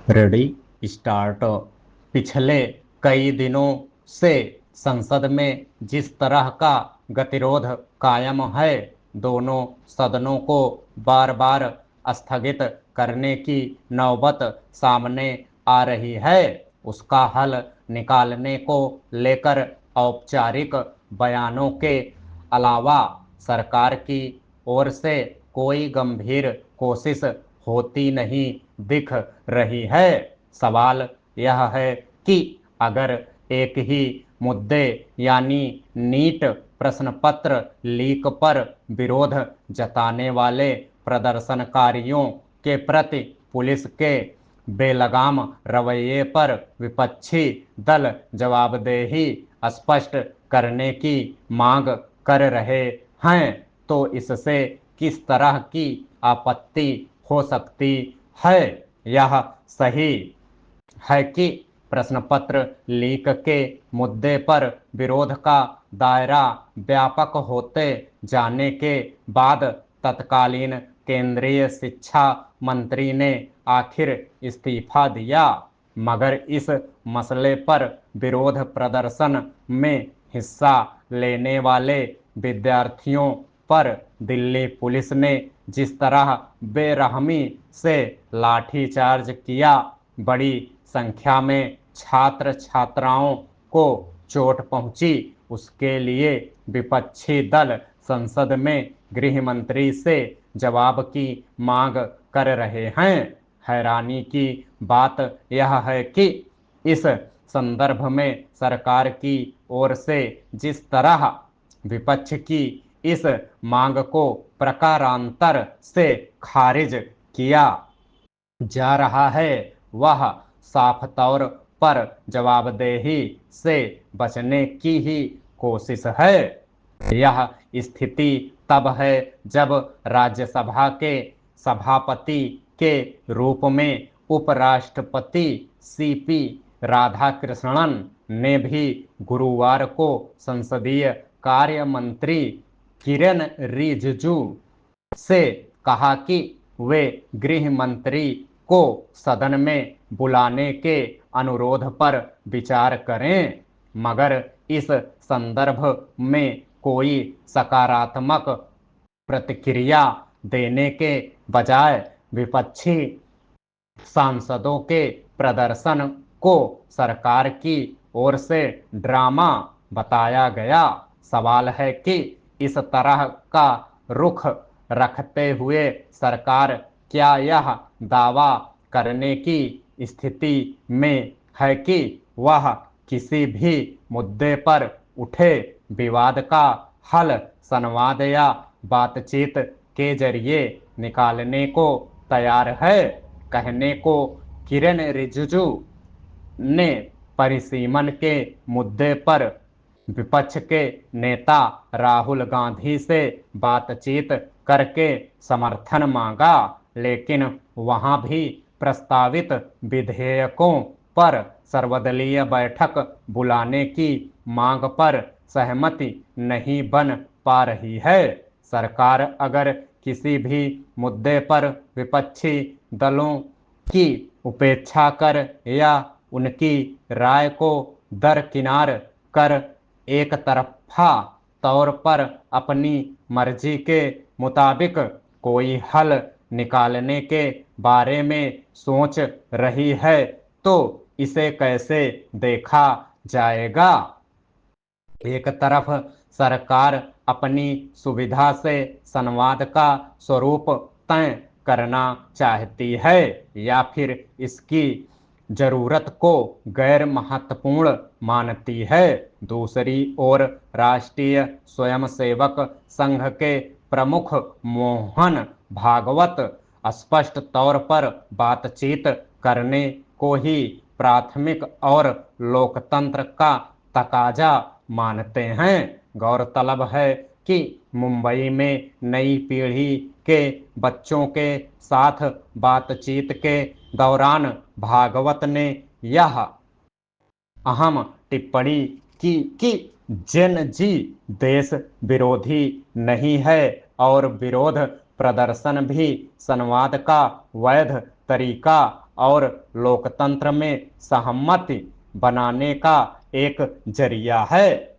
Ready start. पिछले कई दिनों से संसद में जिस तरह का गतिरोध कायम है, दोनों सदनों को बार बार स्थगित करने की नौबत सामने आ रही है, उसका हल निकालने को लेकर औपचारिक बयानों के अलावा सरकार की ओर से कोई गंभीर कोशिश होती नहीं दिख रही है। सवाल यह है कि अगर एक ही मुद्दे यानी नीट प्रश्न पत्र लीक पर विरोध जताने वाले प्रदर्शनकारियों के प्रति पुलिस के बेलगाम रवैये पर विपक्षी दल जवाबदेही स्पष्ट करने की मांग कर रहे हैं, तो इससे किस तरह की आपत्ति हो सकती है। यह सही है कि प्रश्न पत्र लीक के मुद्दे पर विरोध का दायरा व्यापक होते जाने के बाद तत्कालीन केंद्रीय शिक्षा मंत्री ने आखिर इस्तीफा दिया, मगर इस मसले पर विरोध प्रदर्शन में हिस्सा लेने वाले विद्यार्थियों पर दिल्ली पुलिस ने जिस तरह बेरहमी से लाठीचार्ज किया, बड़ी संख्या में छात्र छात्राओं को चोट पहुंची, उसके लिए विपक्षी दल संसद में गृह मंत्री से जवाब की मांग कर रहे हैं। हैरानी की बात यह है कि इस संदर्भ में सरकार की ओर से जिस तरह विपक्ष की इस मांग को प्रकारांतर से खारिज किया जा रहा है, वह साफ तौर पर जवाबदेही से बचने की ही कोशिश है। यह स्थिति तब है जब राज्यसभा के सभापति के रूप में उपराष्ट्रपति सीपी राधाकृष्णन ने भी गुरुवार को संसदीय कार्य मंत्री किरेन रिजिजू से कहा कि वे गृह मंत्री को सदन में बुलाने के अनुरोध पर विचार करें, मगर इस संदर्भ में कोई सकारात्मक प्रतिक्रिया देने के बजाय विपक्षी सांसदों के प्रदर्शन को सरकार की ओर से ड्रामा बताया गया। सवाल है कि इस तरह का रुख रखते हुए सरकार क्या यह दावा करने की स्थिति में है कि वह किसी भी मुद्दे पर उठे विवाद का हल संवाद या बातचीत के जरिए निकालने को तैयार है। कहने को किरेन रिजिजू ने परिसीमन के मुद्दे पर विपक्ष के नेता राहुल गांधी से बातचीत करके समर्थन मांगा, लेकिन वहां भी प्रस्तावित विधेयकों पर सर्वदलीय बैठक बुलाने की मांग पर सहमति नहीं बन पा रही है। सरकार अगर किसी भी मुद्दे पर विपक्षी दलों की उपेक्षा कर या उनकी राय को दरकिनार कर एक तरफा तौर पर अपनी मर्जी के मुताबिक कोई हल निकालने के बारे में सोच रही है, तो इसे कैसे देखा जाएगा। एक तरफ सरकार अपनी सुविधा से संवाद का स्वरूप तय करना चाहती है या फिर इसकी जरूरत को गैर महत्वपूर्ण मानती है। दूसरी ओर राष्ट्रीय स्वयंसेवक संघ के प्रमुख मोहन भागवत स्पष्ट तौर पर बातचीत करने को ही प्राथमिक और लोकतंत्र का तकाजा मानते हैं। गौरतलब है कि मुंबई में नई पीढ़ी के बच्चों के साथ बातचीत के दौरान भागवत ने यह अहम टिप्पणी की कि जेन जी देश विरोधी नहीं है और विरोध प्रदर्शन भी संवाद का वैध तरीका और लोकतंत्र में सहमति बनाने का एक जरिया है।